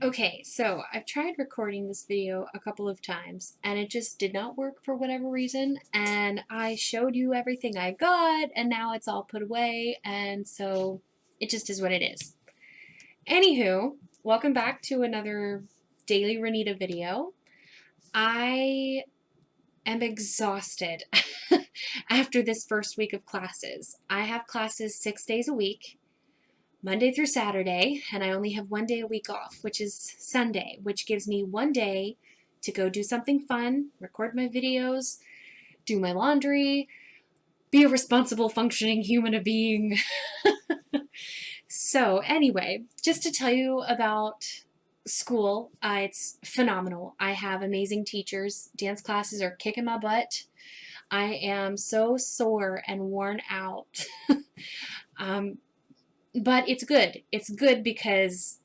Okay, so I've tried recording this video a couple of times and it just did not work for whatever reason. And I showed you everything I got and now it's all put away. And so it just is what it is. Anywho, welcome back to another daily Ranita video. I am exhausted after this first week of classes. I have classes 6 days a week. Monday through Saturday, and I only have one day a week off, which is Sunday, which gives me one day to go do something fun, record my videos, do my laundry, be a responsible, functioning human being. So, anyway, just to tell you about school, it's phenomenal. I have amazing teachers. Dance classes are kicking my butt. I am so sore and worn out. um, but it's good. It's good because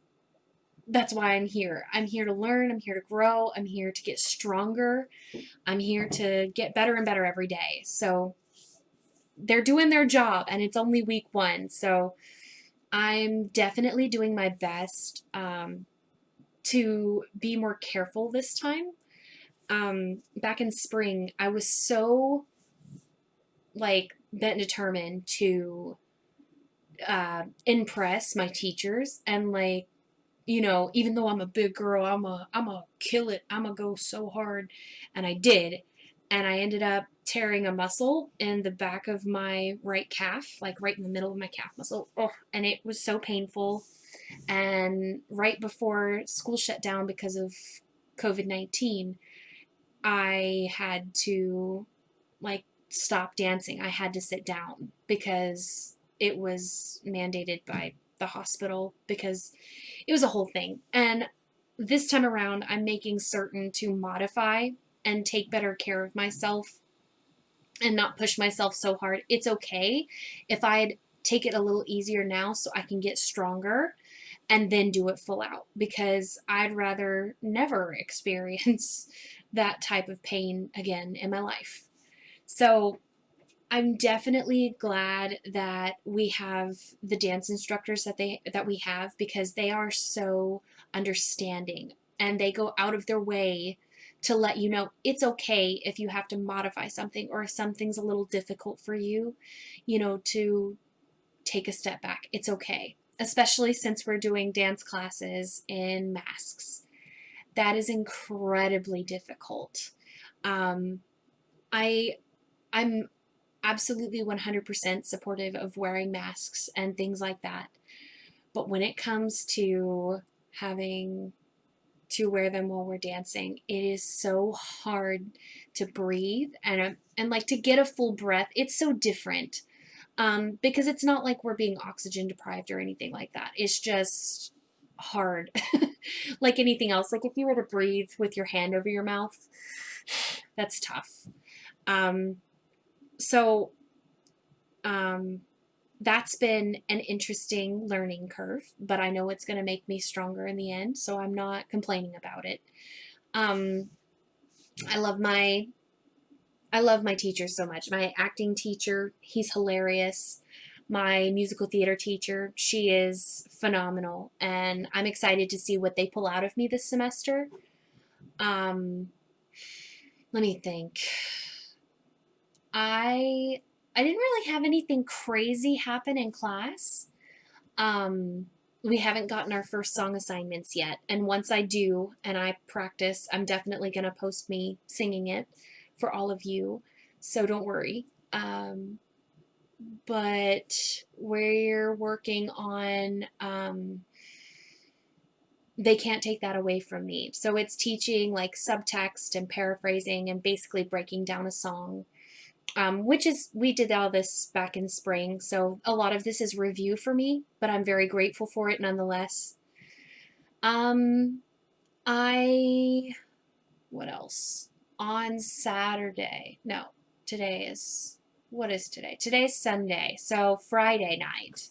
that's why I'm here. I'm here to learn. I'm here to grow. I'm here to get stronger. I'm here to get better and better every day. So they're doing their job, and it's only week one. So I'm definitely doing my best to be more careful this time. Back in spring, I was so bent and determined to impress my teachers and even though I'm a big girl, I'm a kill it. I'm a go so hard, and I did, and I ended up tearing a muscle in the back of my right calf, like right in the middle of my calf muscle. Oh, and it was so painful. And right before school shut down because of COVID-19, I had to stop dancing. I had to sit down because it was mandated by the hospital because it was a whole thing. And this time around, I'm making certain to modify and take better care of myself and not push myself so hard. It's okay if I'd take it a little easier now so I can get stronger and then do it full out because I'd rather never experience that type of pain again in my life. So I'm definitely glad that we have the dance instructors that we have because they are so understanding and they go out of their way to let you know it's okay if you have to modify something or if something's a little difficult for you, to take a step back. It's okay, especially since we're doing dance classes in masks. That is incredibly difficult. Um, I I'm absolutely 100% supportive of wearing masks and things like that. But when it comes to having to wear them while we're dancing, it is so hard to breathe and like to get a full breath. It's so different because it's not like we're being oxygen deprived or anything like that. It's just hard, like anything else. Like if you were to breathe with your hand over your mouth, that's tough. Um, so um, that's been an interesting learning curve, but I know it's going to make me stronger in the end, so I'm not complaining about it. Um, I love my I love my teachers so much. My acting teacher, he's hilarious. My musical theater teacher, she is phenomenal, and I'm excited to see what they pull out of me this semester. Um, Let me think. I I didn't really have anything crazy happen in class. Um, we haven't gotten our first song assignments yet, and once I do and I practice, I'm definitely going to post me singing it for all of you, so don't worry. But we're working on, they can't take that away from me. So it's teaching like subtext and paraphrasing and basically breaking down a song, which is, we did all this back in spring. So a lot of this is review for me, but I'm very grateful for it nonetheless. Um, I, what else? On Saturday, no, today is, what is today? Today's Sunday. So Friday night,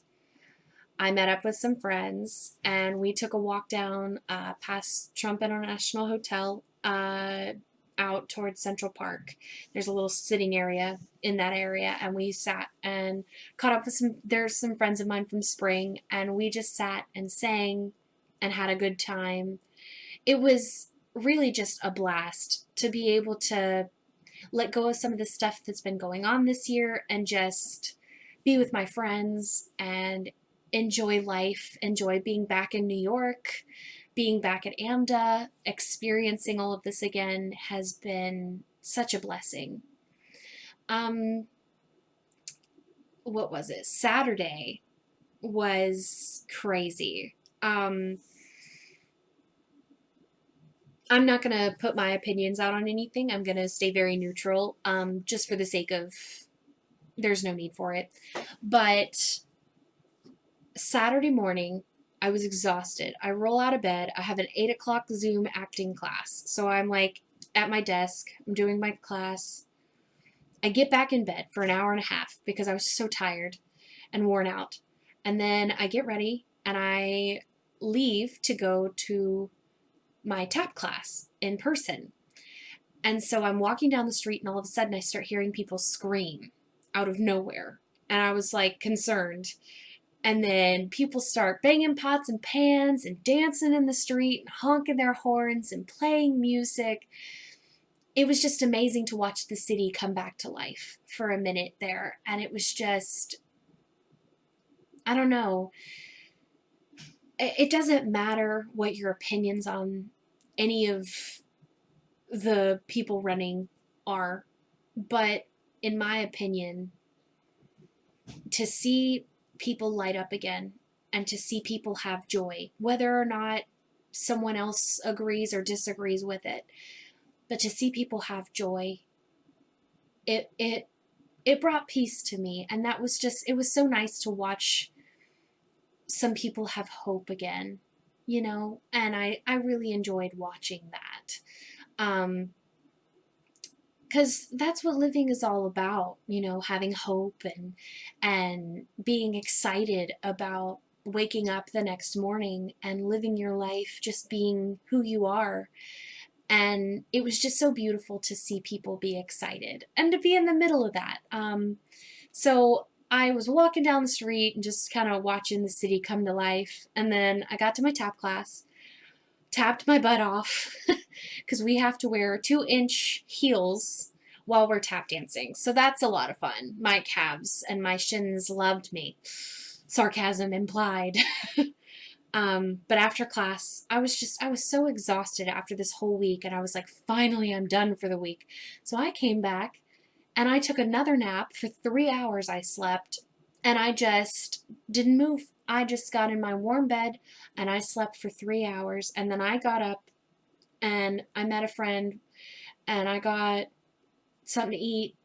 I met up with some friends and we took a walk down past Trump International Hotel out towards Central Park. There's a little sitting area in that area, and we sat and caught up with there's some friends of mine from spring, and we just sat and sang and had a good time. It was really just a blast to be able to let go of some of the stuff that's been going on this year and just be with my friends and enjoy life, enjoy being back in New York, being back at AMDA, experiencing all of this again has been such a blessing. Um, what was it? Saturday was crazy. I'm not going to put my opinions out on anything. I'm going to stay very neutral, just for the sake of there's no need for it. But Saturday morning, I was exhausted. I roll out of bed. I have an 8 o'clock Zoom acting class. So I'm like at my desk, I'm doing my class. I get back in bed for an hour and a half because I was so tired and worn out. And then I get ready and I leave to go to my tap class in person. And so I'm walking down the street and all of a sudden I start hearing people scream out of nowhere. And I was like concerned. And then people start banging pots and pans and dancing in the street and honking their horns and playing music. It was just amazing to watch the city come back to life for a minute there. And it was just, I don't know. It doesn't matter what your opinions on any of the people running are, but in my opinion, to see people light up again and to see people have joy, whether or not someone else agrees or disagrees with it, but to see people have joy, it brought peace to me, and that was just, it was so nice to watch some people have hope again, and I really enjoyed watching that. Because that's what living is all about, having hope and being excited about waking up the next morning and living your life just being who you are. And it was just so beautiful to see people be excited and to be in the middle of that. So I was walking down the street and just kind of watching the city come to life. And then I got to my tap class, tapped my butt off because we have to wear 2-inch heels while we're tap dancing. So that's a lot of fun. My calves and my shins loved me. Sarcasm implied. But after class, I was so exhausted after this whole week, and I was like, finally, I'm done for the week. So I came back and I took another nap for 3 hours. I slept and I just didn't move. I just got in my warm bed and I slept for 3 hours. And then I got up and I met a friend and I got something to eat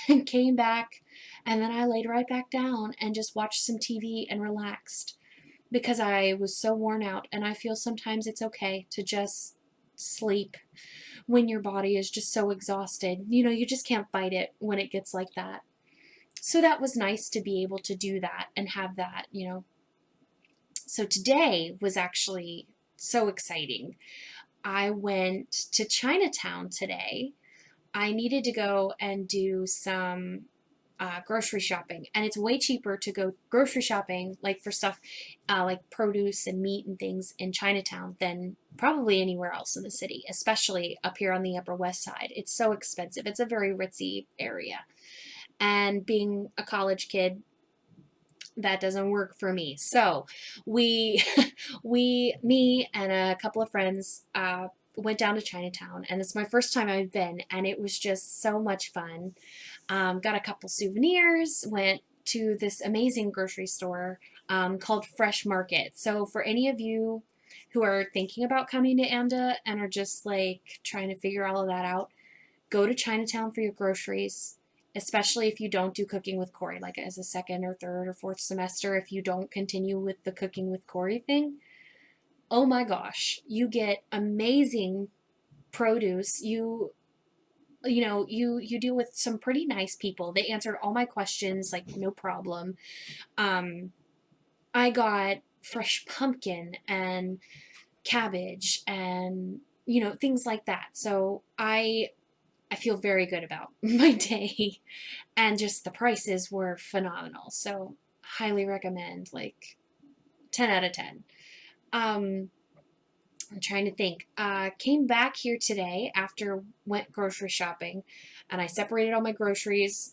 and came back. And then I laid right back down and just watched some TV and relaxed because I was so worn out. And I feel sometimes it's okay to just sleep when your body is just so exhausted. You just can't fight it when it gets like that. So that was nice to be able to do that and have that. So today was actually so exciting. I went to Chinatown today. I needed to go and do some grocery shopping, and it's way cheaper to go grocery shopping, like for stuff like produce and meat and things in Chinatown than probably anywhere else in the city, especially up here on the Upper West Side. It's so expensive. It's a very ritzy area, and being a college kid, that doesn't work for me. So we, me and a couple of friends went down to Chinatown, and it's my first time I've been, and it was just so much fun. Got a couple souvenirs, went to this amazing grocery store called Fresh Market. So for any of you who are thinking about coming to AMDA and are just like trying to figure all of that out, go to Chinatown for your groceries, especially if you don't do cooking with Corey, like as a second or third or fourth semester, if you don't continue with the cooking with Corey thing. Oh my gosh, you get amazing produce. You deal with some pretty nice people. They answered all my questions, like no problem. I got fresh pumpkin and cabbage and things like that. So I feel very good about my day, and just the prices were phenomenal. So highly recommend, like 10 out of 10. Um, I'm trying to think. Came back here today after went grocery shopping, and I separated all my groceries.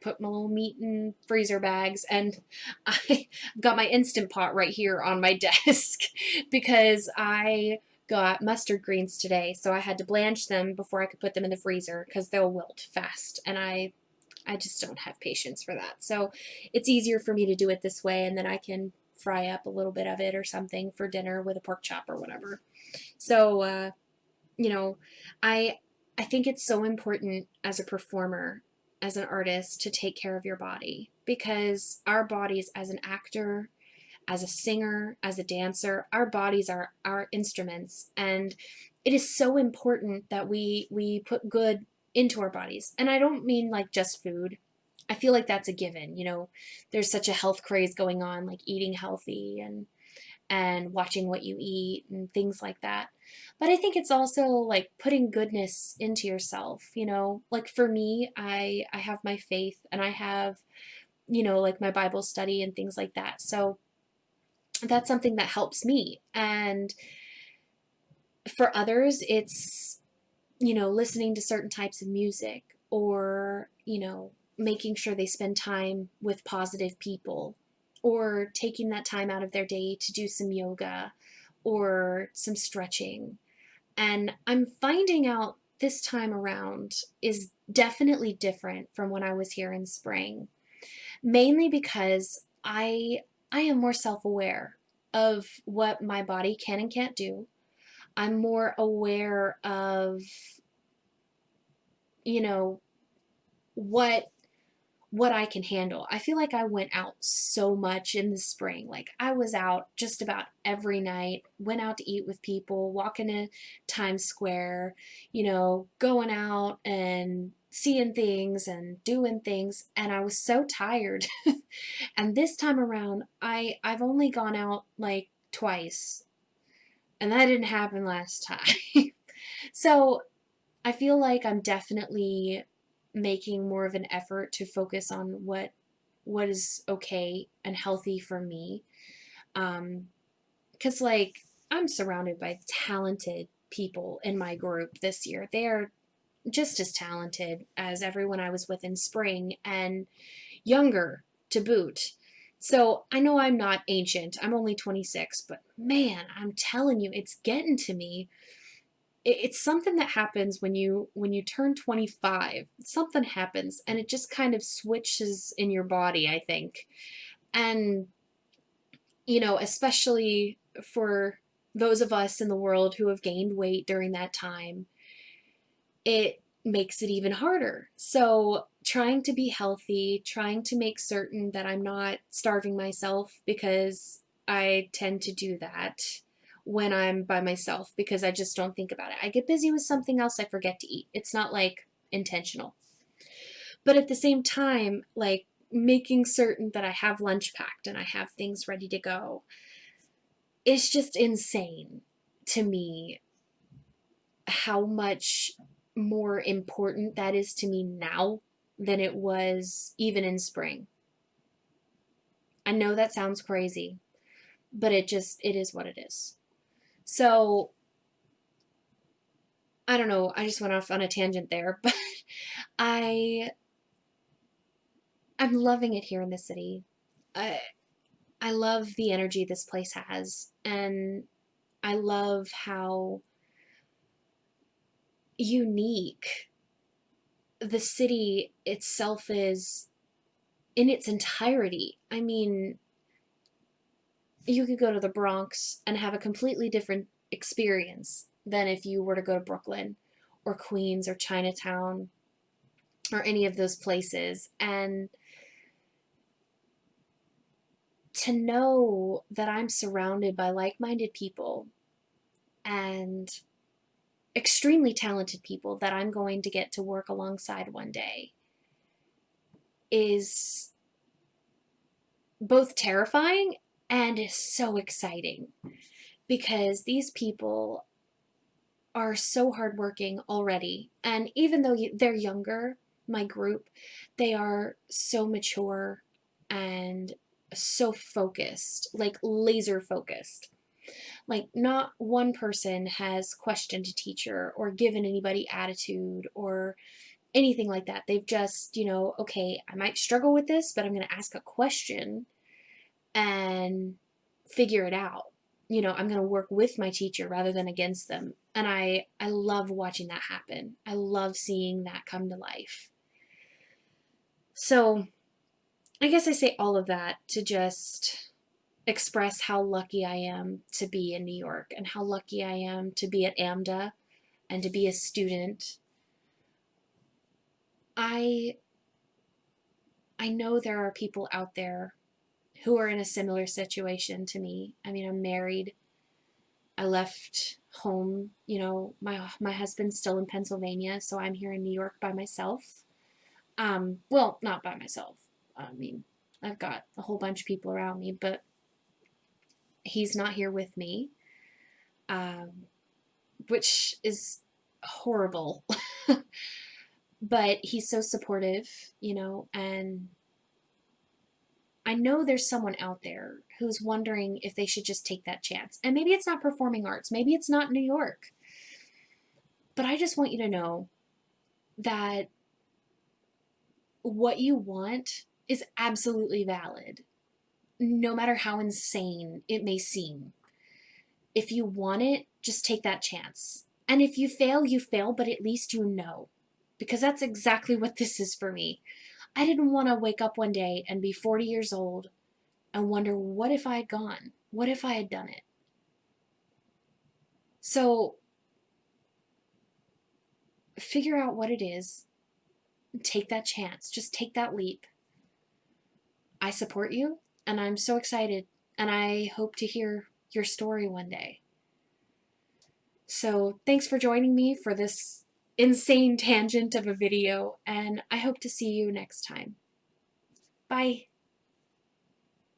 Put my little meat in freezer bags, and I got my Instant Pot right here on my desk because I got mustard greens today, so I had to blanch them before I could put them in the freezer because they'll wilt fast, and I just don't have patience for that. So it's easier for me to do it this way, and then I can fry up a little bit of it or something for dinner with a pork chop or whatever. So, you know, I I think it's so important as a performer, as an artist, to take care of your body because our bodies, as an actor, as a singer, as a dancer, our bodies are our instruments, and it is so important that we put good into our bodies. And I don't mean like just food. I feel like that's a given. There's such a health craze going on, like eating healthy and watching what you eat and things like that. But I think it's also like putting goodness into yourself. Like for me, I have my faith and I have, like my Bible study and things like that. So that's something that helps me. And for others, it's, listening to certain types of music or, making sure they spend time with positive people or taking that time out of their day to do some yoga or some stretching. And I'm finding out this time around is definitely different from when I was here in spring, mainly because I am more self-aware of what my body can and can't do. I'm more aware of, you know, what what I can handle. I feel like I went out so much in the spring. Like I was out just about every night, went out to eat with people, walking to Times Square, going out and seeing things and doing things, and I was so tired. And this time around, I've only gone out like twice, and that didn't happen last time. So I feel like I'm definitely making more of an effort to focus on what is okay and healthy for me. Because like I'm surrounded by talented people in my group this year. They are just as talented as everyone I was with in spring and younger to boot. So I know I'm not ancient. I'm only 26, but man, I'm telling you, it's getting to me. It's something that happens when you turn 25. Something happens and it just kind of switches in your body, I think. And especially for those of us in the world who have gained weight during that time, it makes it even harder. So, trying to be healthy, trying to make certain that I'm not starving myself because I tend to do that when I'm by myself because I just don't think about it. I get busy with something else, I forget to eat. It's not like intentional. But at the same time, like making certain that I have lunch packed and I have things ready to go, it's just insane to me how much more important that is to me now than it was even in spring. I know that sounds crazy, but it is what it is. So, I don't know, I just went off on a tangent there, but I I'm loving it here in the city. I I love the energy this place has, and I love how unique the city itself is in its entirety. I mean, you could go to the Bronx and have a completely different experience than if you were to go to Brooklyn or Queens or Chinatown or any of those places. And to know that I'm surrounded by like minded people and extremely talented people that I'm going to get to work alongside one day is both terrifying and is so exciting because these people are so hardworking already. And even though they're younger, my group, they are so mature and so focused, like laser focused. Like, not one person has questioned a teacher or given anybody attitude or anything like that. They've just, okay, I might struggle with this, but I'm going to ask a question and figure it out. I'm going to work with my teacher rather than against them. And I love watching that happen. I love seeing that come to life. So I guess I say all of that to just express how lucky I am to be in New York and how lucky I am to be at AMDA and to be a student. I I know there are people out there who are in a similar situation to me. I mean, I'm married. I left home, my husband's still in Pennsylvania, so I'm here in New York by myself. Well, not by myself. I mean, I've got a whole bunch of people around me, but he's not here with me, um, which is horrible. But he's so supportive, and I know there's someone out there who's wondering if they should just take that chance. And maybe it's not performing arts, maybe it's not New York. But I just want you to know that what you want is absolutely valid, no matter how insane it may seem. If you want it, just take that chance. And if you fail, you fail, but at least you know. Because that's exactly what this is for me. I didn't want to wake up one day and be 40 years old and wonder, what if I had gone? What if I had done it? So figure out what it is. Take that chance. Just take that leap. I support you, and I'm so excited, and I hope to hear your story one day. So thanks for joining me for this insane tangent of a video, and I hope to see you next time. Bye.